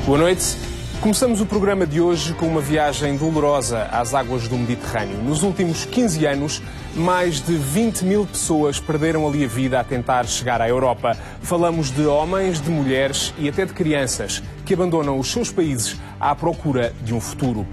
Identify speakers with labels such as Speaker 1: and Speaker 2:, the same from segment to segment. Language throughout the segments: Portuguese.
Speaker 1: Boa noite. Começamos o programa de hoje com uma viagem dolorosa às águas do Mediterrâneo. Nos últimos 15 anos, mais de 20 mil pessoas perderam ali a vida a tentar chegar à Europa. Falamos de homens, de mulheres e até de crianças que abandonam os seus países à procura de um futuro.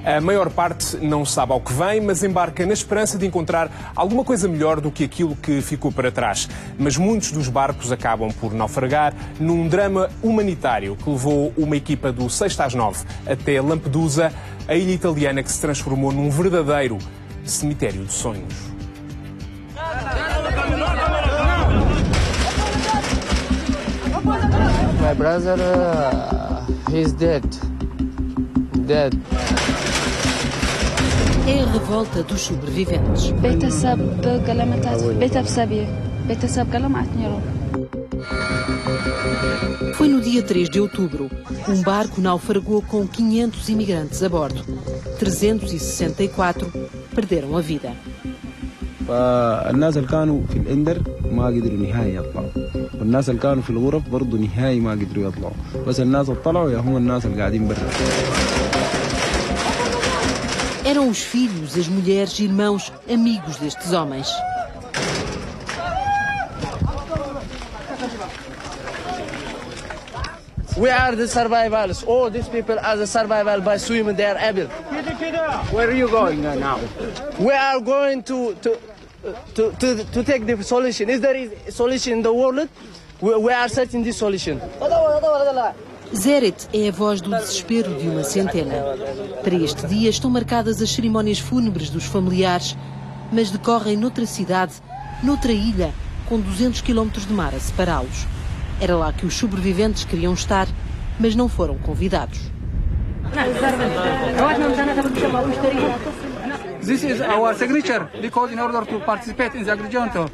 Speaker 1: A maior parte não sabe ao que vem, mas embarca na esperança de encontrar alguma coisa melhor do que aquilo que ficou para trás. Mas muitos dos barcos acabam por naufragar num drama humanitário que levou uma equipa do 6 às 9 até Lampedusa, a ilha italiana que se transformou num verdadeiro cemitério de sonhos.
Speaker 2: My brother, he's dead.
Speaker 3: É a revolta dos sobreviventes. Foi no dia 3 de outubro. Um barco naufragou com 500 imigrantes a bordo. 364 perderam a vida.
Speaker 4: الناس اللي كانوا في الإندر ما قدروا نهائي يطلعوا والناس اللي كانوا في الغرف برضو نهائي ما قدروا يطلعوا بس الناس اللي طلعوا يا هم الناس اللي قاعدين برا.
Speaker 3: Eram os filhos, as mulheres, irmãos, amigos destes homens.
Speaker 2: We are the survivors. All these people are the survival by swimming. They are able. Where are you going now? We are going to take the solution. Is there a solution in the world? We are searching this solution.
Speaker 3: Zerit é a voz do desespero de uma centena. Para este dia estão marcadas as cerimónias fúnebres dos familiares, mas decorrem noutra cidade, noutra ilha, com 200 quilómetros de mar a separá-los. Era lá que os sobreviventes queriam estar, mas não foram convidados.
Speaker 5: This is our signature because in order to participate in the agreement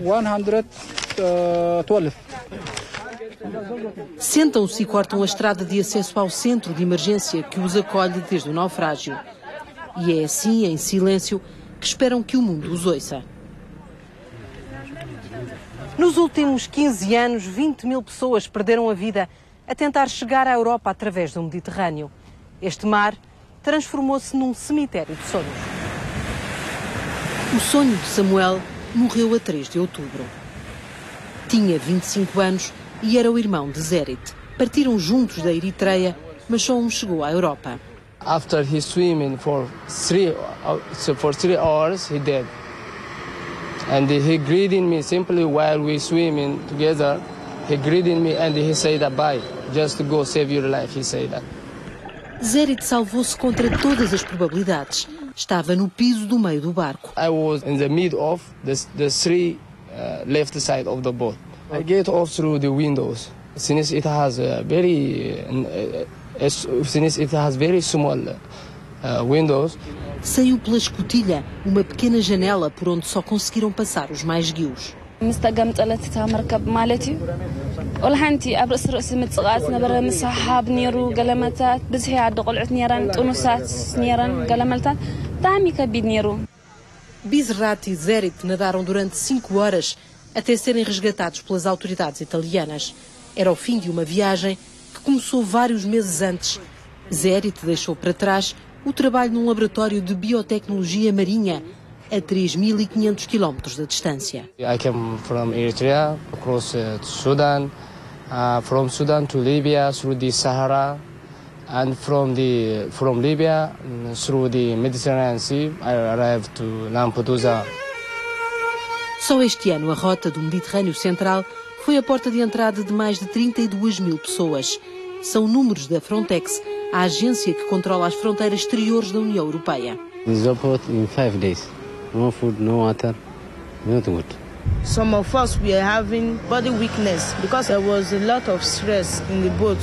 Speaker 5: 112.
Speaker 3: Sentam-se e cortam a estrada de acesso ao centro de emergência que os acolhe desde o naufrágio. E é assim, em silêncio, que esperam que o mundo os ouça. Nos últimos 15 anos, 20 mil pessoas perderam a vida a tentar chegar à Europa através do Mediterrâneo. Este mar transformou-se num cemitério de sonhos. O sonho de Samuel morreu a 3 de outubro. Tinha 25 anos e era o irmão de Zerit. Partiram juntos da Eritreia, mas só um chegou à Europa.
Speaker 2: After he swimming for 3 hours, he dead. And he greeted me simply while we swimming together. He greeted me and he said bye, just to go save your life. He said that.
Speaker 3: Zerit salvou-se contra todas as probabilidades. Estava no piso do meio do barco.
Speaker 2: I was in the middle of the three left side of the boat. I get off through the windows. Since it has very small windows.
Speaker 3: Saiu pela escotilha, uma pequena janela por onde só conseguiram passar os mais guios. Bizrat e Zerit nadaram durante 5 horas até serem resgatados pelas autoridades italianas. Era o fim de uma viagem que começou vários meses antes. Zerit deixou para trás o trabalho num laboratório de biotecnologia marinha a 3.500 quilómetros de distância.
Speaker 2: I came from Eritrea, across to Sudan, from Sudan to Libya through the Sahara, and from Libya through the Mediterranean Sea, I arrived to Lampedusa.
Speaker 3: Só este ano a rota do Mediterrâneo Central foi a porta de entrada de mais de 32 mil pessoas. São números da Frontex, a agência que controla as fronteiras exteriores da União Europeia.
Speaker 6: In 5 days. No food, no water, not good.
Speaker 7: Some of us were having body weakness because there was a lot of stress in the boat.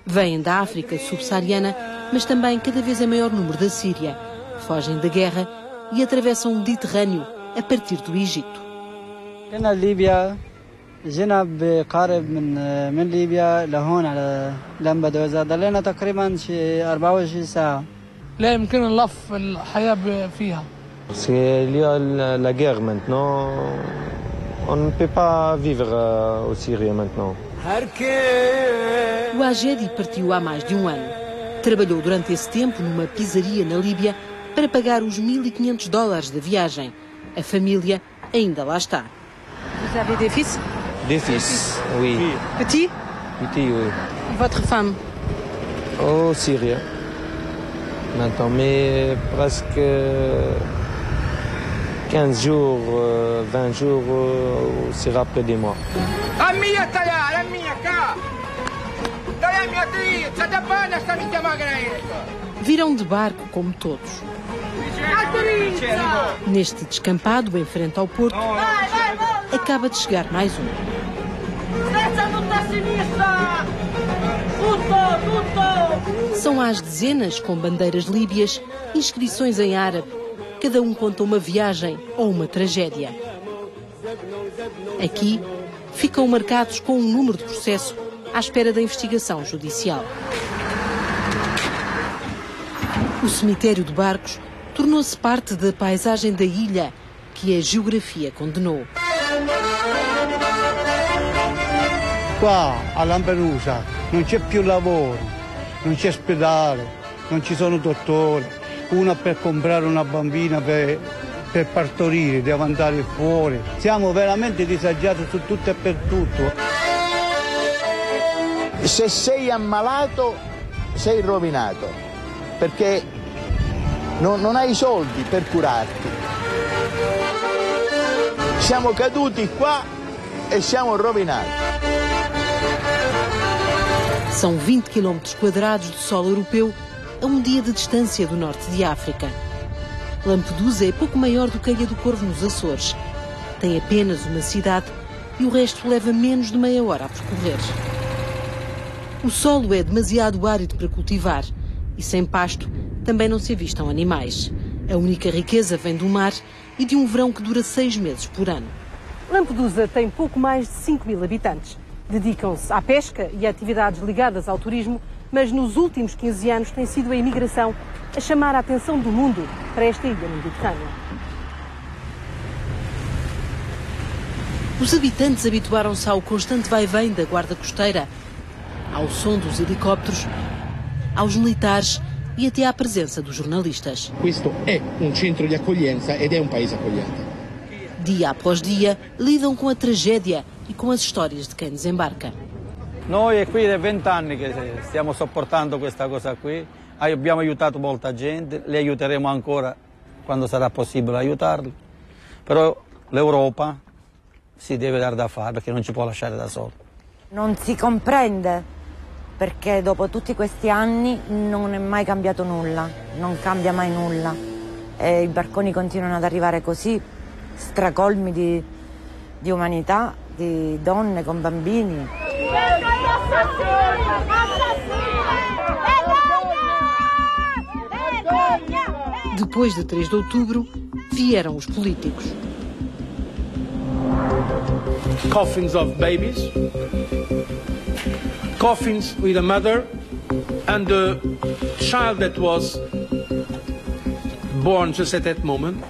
Speaker 3: Vêm da África subsaariana, mas também cada vez em maior número da Síria. Fogem da guerra e atravessam o Mediterrâneo a partir do Egito.
Speaker 8: كنا ليبيا جينا بقارب من ليبيا لهون على لامبدوزا ضلينا تقريبا شي 24 ساعة.
Speaker 5: لا يمكننا نلف الحياة فيها.
Speaker 9: C'est lié à la guerre maintenant. On ne peut pas vivre au Syrie maintenant.
Speaker 3: O Agedi partiu há mais de um ano. Trabalhou durante esse tempo numa pizzaria na Líbia para pagar os $1.500 da viagem. A família ainda lá está.
Speaker 10: Vous avez des fils?
Speaker 9: Des fils, oui.
Speaker 10: Petit?
Speaker 9: Petit, oui.
Speaker 10: Votre femme?
Speaker 9: Au Syrie. Maintenant, mais presque 15 jours, 20 jours, sera près de moi.
Speaker 3: Viram de barco como todos. Neste descampado, em frente ao porto, acaba de chegar mais um. São às dezenas, com bandeiras líbias, inscrições em árabe. Cada um conta uma viagem ou uma tragédia. Aqui ficam marcados com um número de processo à espera da investigação judicial. O cemitério de barcos tornou-se parte da paisagem da ilha que a geografia condenou.
Speaker 11: Qua a Lampedusa non c'è più lavoro, non c'è ospedale, non ci sono dottori, una per comprare una bambina per partorire, deve andare fuori. Siamo veramente disagiati su tutto e per tutto.
Speaker 12: Se sei ammalato sei rovinato, perché non hai soldi per curarti. Siamo caduti qua e siamo rovinati.
Speaker 3: São 20 km quadrados de solo europeu a um dia de distância do norte de África. Lampedusa é pouco maior do que a Ilha do Corvo nos Açores. Tem apenas uma cidade e o resto leva menos de meia hora a percorrer. O solo é demasiado árido para cultivar e sem pasto também não se avistam animais. A única riqueza vem do mar e de um verão que dura 6 meses por ano.
Speaker 10: Lampedusa tem pouco mais de 5.000 habitantes. Dedicam-se à pesca e a atividades ligadas ao turismo, mas nos últimos 15 anos tem sido a imigração a chamar a atenção do mundo para esta ilha no Mediterrâneo.
Speaker 3: Os habitantes habituaram-se ao constante vai-vem da guarda costeira, ao som dos helicópteros, aos militares e até à presença dos jornalistas.
Speaker 13: Questo è un centro di accoglienza ed è un paese accogliente.
Speaker 3: Dia após dia, lidam com a tragédia e com as histórias de quem desembarca.
Speaker 4: Noi è qui da 20 anni che stiamo sopportando questa cosa qui. Abbiamo aiutato molta gente, li aiuteremo ancora quando sarà possibile aiutarli. Però l'Europa si deve dare da fare perché non ci può lasciare da solo.
Speaker 14: Non si comprende perché dopo tutti questi anni non è mai cambiato nulla, non cambia mai nulla. E i barconi continuano ad arrivare così, stracolmi di umanità, di donne con bambini.
Speaker 3: Depois de 3 de outubro, vieram os políticos.
Speaker 15: Coffins of babies, coffins with a mother and the child that was born just at that moment.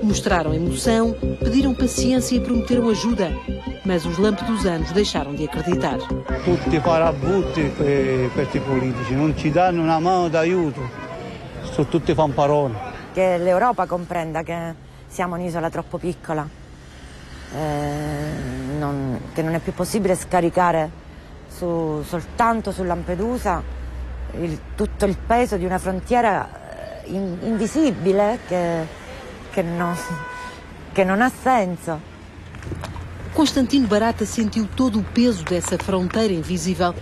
Speaker 3: Mostraram emoção, pediram paciência e prometeram ajuda, mas os lampedusanos deixaram de acreditar.
Speaker 11: Tutti farabutti per questi politici, non ci danno una mano d'aiuto, sono tutti fanfaroni.
Speaker 14: Che l'Europa comprenda che siamo un'isola troppo piccola, che non è più possibile scaricare soltanto su Lampedusa tutto il peso di una frontiera invisibile che non ha senso.
Speaker 3: Constantino Barata sentiu todo o peso dessa fronteira invisível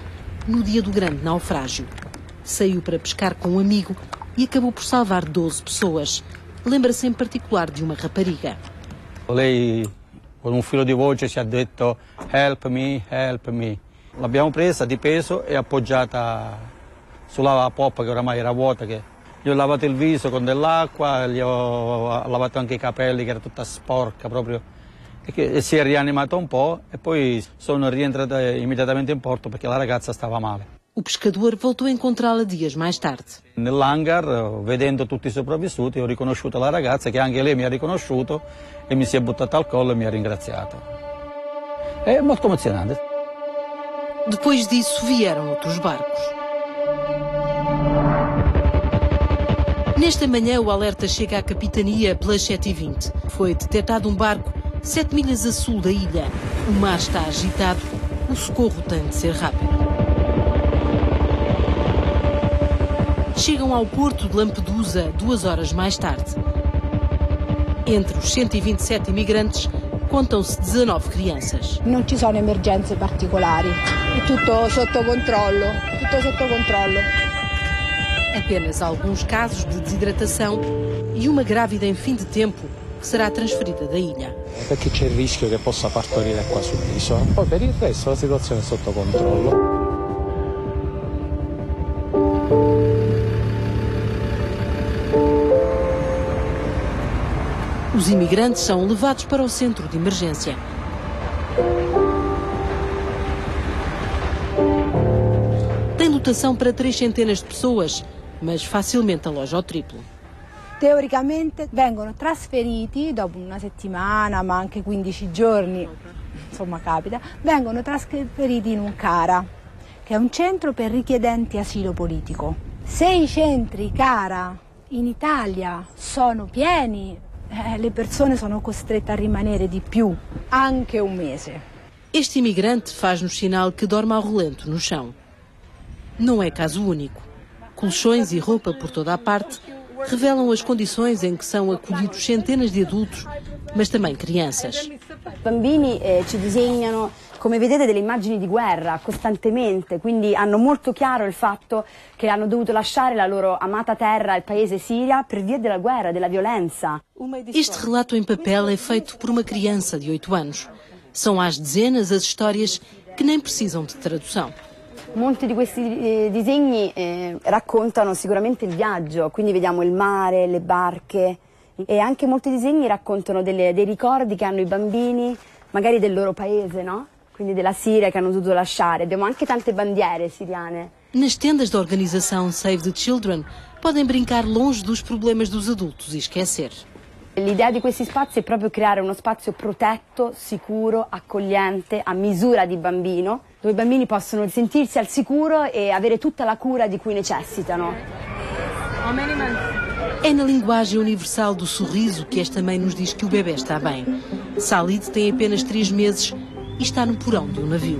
Speaker 3: no dia do grande naufrágio. Saiu para pescar com um amigo e acabou por salvar 12 pessoas. Lembra-se em particular de uma rapariga.
Speaker 4: Lei, con un filo di voce, ci ha detto help me, help me. L'abbiamo presa di peso e appoggiata sulla poppa che oramai era vuota, che gli ho lavato il viso con dell'acqua, gli ho lavato anche i capelli che era tutta sporca proprio, e si è rianimata un po' e poi sono rientrata immediatamente in porto perché la ragazza stava male.
Speaker 3: O pescador voltou a encontrá-la dias mais tarde.
Speaker 4: Nell'hangar, vedendo tutti i sopravvissuti, ho riconosciuto la ragazza che anche lei mi ha riconosciuto e mi si è buttata al collo e mi ha ringraziato. È molto emozionante.
Speaker 3: Depois disso vieram outros barcos. Nesta manhã o alerta chega à capitania pelas 7h20. Foi detectado um barco 7 milhas a sul da ilha. O mar está agitado, o socorro tem de ser rápido. Chegam ao porto de Lampedusa 2 horas mais tarde. Entre os 127 imigrantes, contam-se 19 crianças.
Speaker 16: Non ci sono emergenze particolari, è tutto sotto controllo,
Speaker 3: Apenas alguns casos de desidratação e uma grávida em fim de tempo que será transferida da ilha.
Speaker 9: Perché c'è il rischio che possa partorire qua sull'isola. Poi per il resto la situazione è sotto controllo.
Speaker 3: Os imigrantes são levados para o centro de emergência. Tem lotação para 300 de pessoas, mas facilmente aloja ao triplo.
Speaker 16: Teoricamente vengono trasferiti dopo una settimana, ma anche 15 giorni, insomma capita, vengono trasferiti in un CARA, che è un centro per richiedenti asilo politico. Se i centri CARA in Italia sono pieni, le persone sono costrette a rimanere di più, anche un mese.
Speaker 3: Este imigrante faz-nos sinal que dorme ao relento no chão. Não é caso único. Colchões e roupa por toda a parte revelam as condições em que são acolhidos centenas de adultos, mas também crianças.
Speaker 17: I bambini ci disegnano, come vedete, delle immagini di guerra costantemente, quindi hanno molto chiaro il fatto che hanno dovuto lasciare la loro amata terra, il paese Siria, per via della guerra, della violenza.
Speaker 3: Este relato em papel é feito por uma criança de 8 anos. São às dezenas as histórias que nem precisam de tradução.
Speaker 17: Molti di questi disegni raccontano sicuramente il viaggio, quindi vediamo il mare, le barche, e anche molti disegni raccontano dei ricordi che hanno i bambini, magari del loro paese, no? Quindi della Siria che hanno dovuto lasciare. Abbiamo anche tante bandiere siriane.
Speaker 3: Nas tendas da organização Save the Children podem brincar longe dos problemas dos adultos e esquecer.
Speaker 17: L'idea di questi spazi è proprio creare uno spazio protetto, sicuro, accogliente, a misura di bambino, dove i bambini possono sentirsi al sicuro e avere tutta la cura di cui necessitano.
Speaker 3: É na linguagem universal do sorriso que esta mãe nos diz que o bebê está bem. Salid tem apenas 3 meses e está no porão de um navio.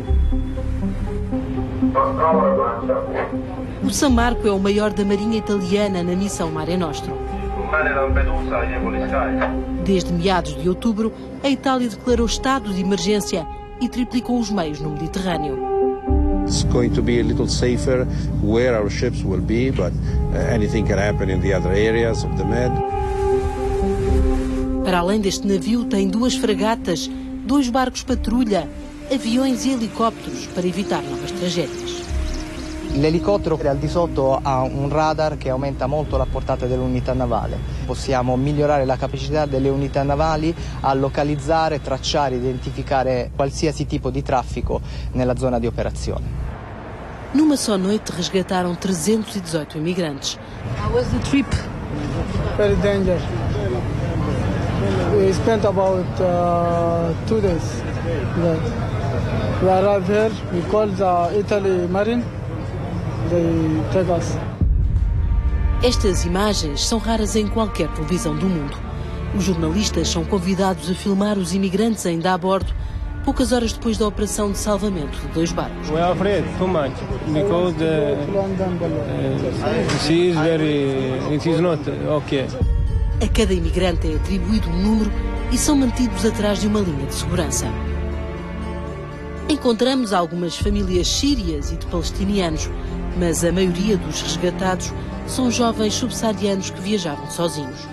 Speaker 3: O San Marco é o maior da marinha italiana na missão Mare Nostrum. Desde meados de outubro, a Itália declarou estado de emergência e triplicou os meios no Mediterrâneo.
Speaker 18: It's going to be a little safer where our ships will be, but anything can happen in the other areas of the Med.
Speaker 3: Para além deste navio, tem 2 fragatas, 2 barcos patrulha, aviões e helicópteros para evitar novas tragédias.
Speaker 19: L'elicottero al di sotto ha un radar che aumenta molto la portata dell'unità navale. Possiamo migliorare la capacità delle unità navali a localizzare, tracciare, identificare qualsiasi tipo di traffico nella zona di operazione.
Speaker 3: Numa só noite resgataram 318 imigrantes.
Speaker 16: How was the trip?
Speaker 20: Very dangerous. We spent about 2 days. We arrived here, we called the Italy Marine. They take us.
Speaker 3: Estas imagens são raras em qualquer televisão do mundo. Os jornalistas são convidados a filmar os imigrantes ainda a bordo, poucas horas depois da operação de salvamento de 2 barcos.
Speaker 9: We are afraid too much because the sea is it is not okay.
Speaker 3: A cada imigrante é atribuído um número e são mantidos atrás de uma linha de segurança. Encontramos algumas famílias sírias e de palestinianos, mas a maioria dos resgatados são jovens subsaarianos que viajavam sozinhos.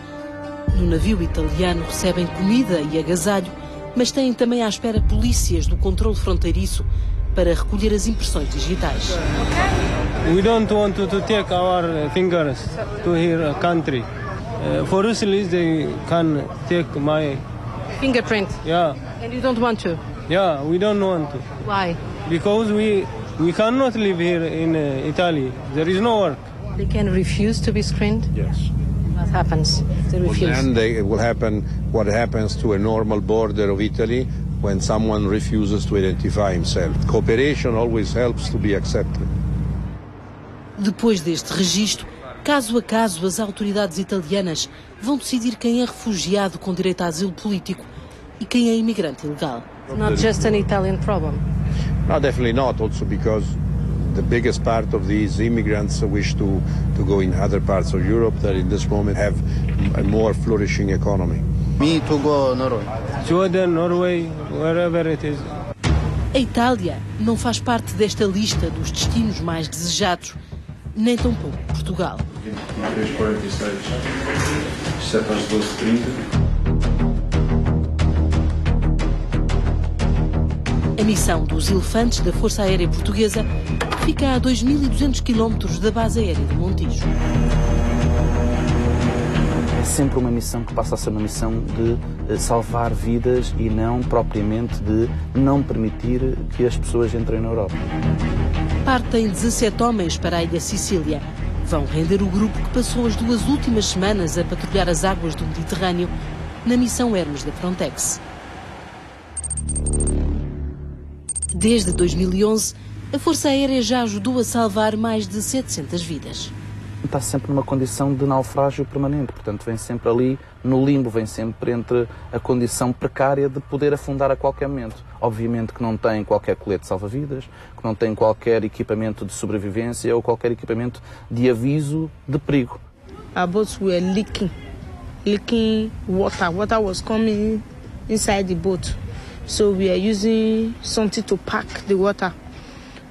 Speaker 3: No navio italiano recebem comida e agasalho, mas têm também à espera polícias do controle fronteiriço para recolher as impressões digitais.
Speaker 9: We don't want to take our fingers to her country. For us, they can take my
Speaker 10: fingerprint.
Speaker 9: Yeah.
Speaker 10: And you don't want to?
Speaker 9: Yeah, we don't want to.
Speaker 10: Why?
Speaker 9: Because we cannot live here in Italy. There is no work.
Speaker 10: They can refuse to be screened?
Speaker 18: Yes.
Speaker 10: What happens? They refuse.
Speaker 18: Well, then it will happen what happens to a normal border of Italy. when someone refuses to identify himself. Cooperation always helps to be accepted.
Speaker 3: Depois deste registro, caso a caso, as autoridades italianas vão decidir quem é refugiado com direito a asilo político e quem é imigrante ilegal.
Speaker 10: Not just an Italian problem.
Speaker 18: No, definitely not. Also because the biggest part of these immigrants wish to go in other parts of Europe that in this moment have a more flourishing economy.
Speaker 2: Me to go Norway.
Speaker 9: Sweden, Norway, wherever it is.
Speaker 3: A Itália não faz parte desta lista dos destinos mais desejados, nem tampouco Portugal.
Speaker 21: 23:46, 7 às 12h30.
Speaker 3: A missão dos elefantes da Força Aérea Portuguesa fica a 2.200 km da base aérea de Montijo.
Speaker 22: É sempre uma missão que passa a ser uma missão de salvar vidas e não propriamente de não permitir que as pessoas entrem na Europa.
Speaker 3: Partem 17 homens para a ilha Sicília. Vão render o grupo que passou as 2 últimas semanas a patrulhar as águas do Mediterrâneo na missão Hermes da Frontex. Desde 2011, a Força Aérea já ajudou a salvar mais de 700 vidas.
Speaker 22: Está sempre numa condição de naufrágio permanente, portanto vem sempre ali no limbo, vem sempre entre a condição precária de poder afundar a qualquer momento. Obviamente que não tem qualquer colete salva-vidas, que não tem qualquer equipamento de sobrevivência ou qualquer equipamento de aviso de perigo.
Speaker 7: Our boats were leaking water. Water was coming inside the boat. So we are using something to pack the water.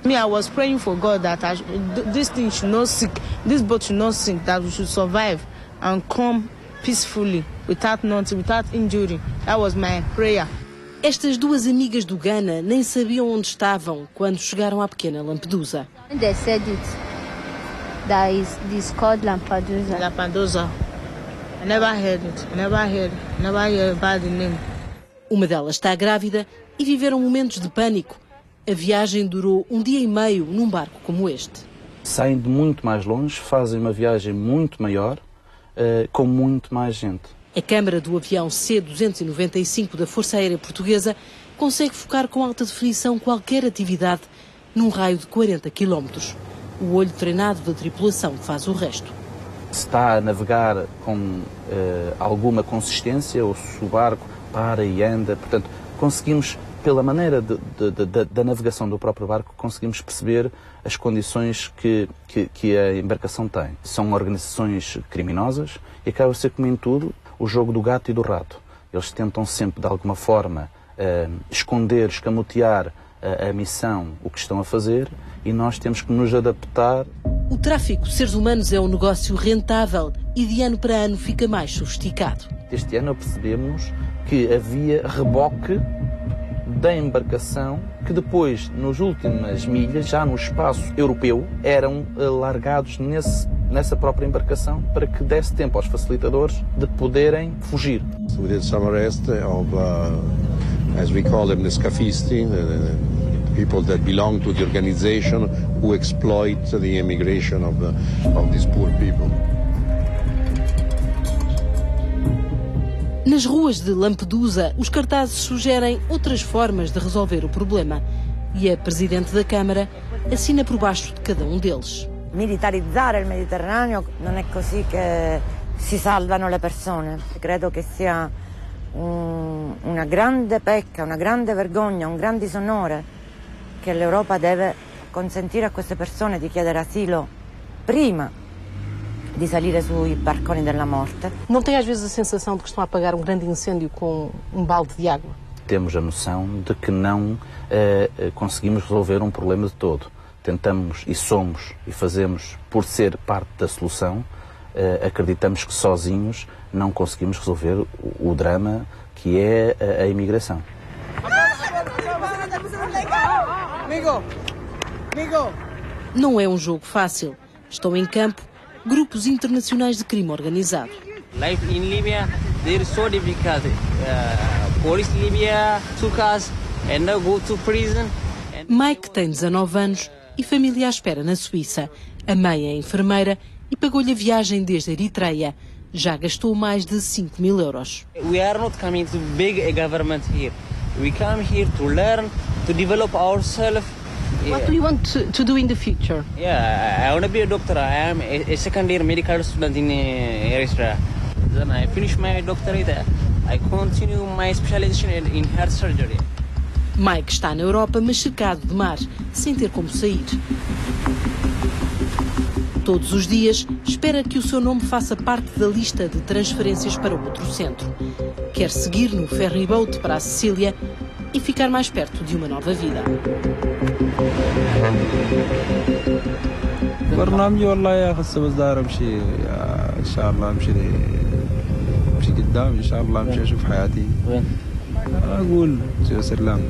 Speaker 7: Me, I was praying for God that this thing should not sink, this boat should not sink, that we should survive and come peacefully, without nothing, without injury. That was my prayer.
Speaker 3: Estas 2 amigas do Ghana nem sabiam onde estavam quando chegaram à pequena Lampedusa.
Speaker 16: They said it. That is called Lampedusa.
Speaker 7: Lampedusa. I never heard it. Never heard about the name.
Speaker 3: Uma delas está grávida e viveram momentos de pânico. A viagem durou 1 dia e meio num barco como este.
Speaker 22: Saem de muito mais longe, fazem uma viagem muito maior, com muito mais gente.
Speaker 3: A câmara do avião C-295 da Força Aérea Portuguesa consegue focar com alta definição qualquer atividade num raio de 40 km. O olho treinado da tripulação faz o resto.
Speaker 22: Se está a navegar com alguma consistência, ou se o barco para e anda, portanto, conseguimos, pela maneira da navegação do próprio barco, conseguimos perceber as condições que a embarcação tem. São organizações criminosas e acaba a ser, como em tudo, o jogo do gato e do rato. Eles tentam sempre, de alguma forma, esconder, escamotear a missão, o que estão a fazer, e nós temos que nos adaptar.
Speaker 3: O tráfico de seres humanos é um negócio rentável e de ano para ano fica mais sofisticado.
Speaker 22: Este ano percebemos que havia reboque da embarcação que depois, nas últimas milhas, já no espaço europeu, eram largados nessa própria embarcação para que desse tempo aos facilitadores de poderem fugir.
Speaker 18: We did some arrest of, as we call them, the scafisti, people that belong to the organization who exploit the immigration of these poor people.
Speaker 3: Nas ruas de Lampedusa, os cartazes sugerem outras formas de resolver o problema. E a Presidente da Câmara assina por baixo de cada um deles.
Speaker 14: Militarizzare il Mediterraneo non è così che si salvano le persone. Credo che sia una grande pecca, una grande vergogna, un grande disonore che l'Europa deve consentire a queste persone di chiedere asilo prima de salir sui barconi della morte.
Speaker 10: Não tem às vezes a sensação de que estão a apagar um grande incêndio com um balde de água?
Speaker 22: Temos a noção de que não conseguimos resolver um problema de todo. Tentamos e somos e fazemos por ser parte da solução. Acreditamos que sozinhos não conseguimos resolver o drama que é a imigração.
Speaker 3: Não é um jogo fácil. Estão em campo grupos internacionais de crime organizado.
Speaker 23: Life in Libya, they're so difficult. Police Libya took us and now go to prison.
Speaker 3: Mike tem 19 anos e família à espera na Suíça. A mãe é enfermeira e pagou-lhe a viagem desde a Eritreia. Já gastou mais de 5.000 euros.
Speaker 23: We are not coming to beg a government here. We come here to learn, to develop ourselves.
Speaker 10: What do you want to do in the future?
Speaker 23: Yeah, I want to be a doctor. I am a second-year medical student in Eritrea. Then I finish my doctorate. I continue my specialization in heart surgery.
Speaker 3: Mike está na Europa, mas cercado de mar, sem ter como sair. Todos os dias, espera que o seu nome faça parte da lista de transferências para outro centro. Quer seguir no ferryboat para a Sicília e ficar mais perto de uma nova vida.
Speaker 9: برنامجي والله خاصة بس داير امشي ان شاء الله امشي قدام ان شاء الله امشي اشوف حياتي اقول سلام.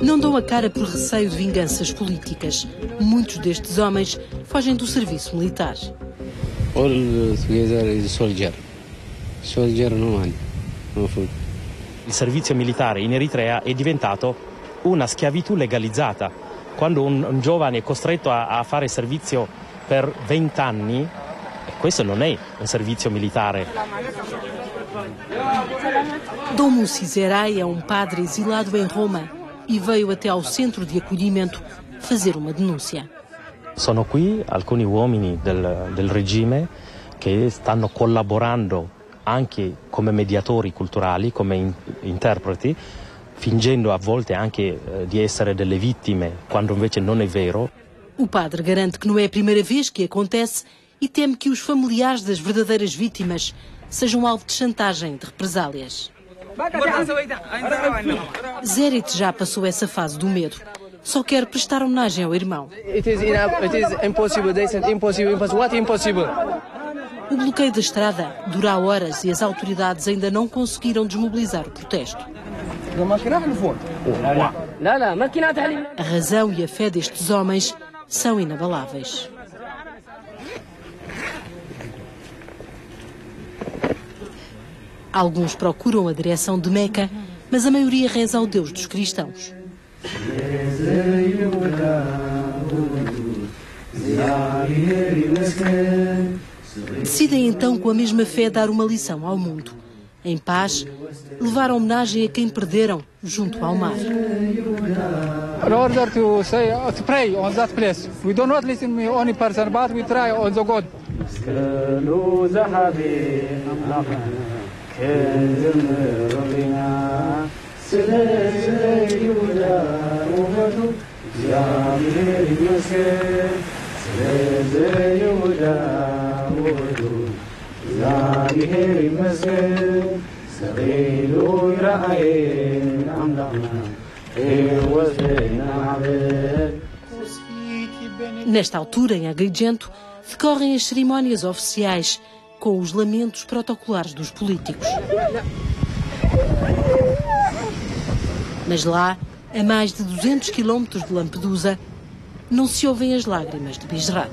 Speaker 3: Não dão a cara por receio de vinganças políticas. Muitos destes homens fogem do serviço militar.
Speaker 1: All together is soldier. Soldier no money, no food.
Speaker 6: Il servizio militare in Eritrea è diventato una schiavitù legalizzata. Quando un giovane è costretto a fare servizio per 20 anni, questo non è un servizio militare.
Speaker 3: Dom Mussi Zerai é um padre exilado em Roma e veio até ao centro de acolhimento fazer uma denúncia.
Speaker 6: Sono qui alcuni uomini del regime che stanno collaborando anche come mediatori culturali, come interpreti, fingendo a volte anche di essere delle vittime, quando invece non è vero.
Speaker 3: O padre garante que não é a primeira vez que acontece e teme que os familiares das verdadeiras vítimas sejam alvo de chantagem e de represálias. Zerit já passou essa fase do medo. Só quer prestar homenagem ao irmão.
Speaker 2: It is impossible. They said impossible. What impossible?
Speaker 3: O bloqueio da estrada dura há horas e as autoridades ainda não conseguiram desmobilizar o protesto. A razão e a fé destes homens são inabaláveis. Alguns procuram a direção de Meca, mas a maioria reza ao Deus dos cristãos. Decidem então, com a mesma fé, dar uma lição ao mundo. Em paz, levar homenagem a quem perderam junto ao mar.
Speaker 5: In order to pray on that place, we do not listen to only person, but we try on the God.
Speaker 3: Nesta altura, em Agrigento, decorrem as cerimónias oficiais com os lamentos protocolares dos políticos. Mas lá, a mais de 200 quilómetros de Lampedusa, não se ouvem as lágrimas de Bisrat.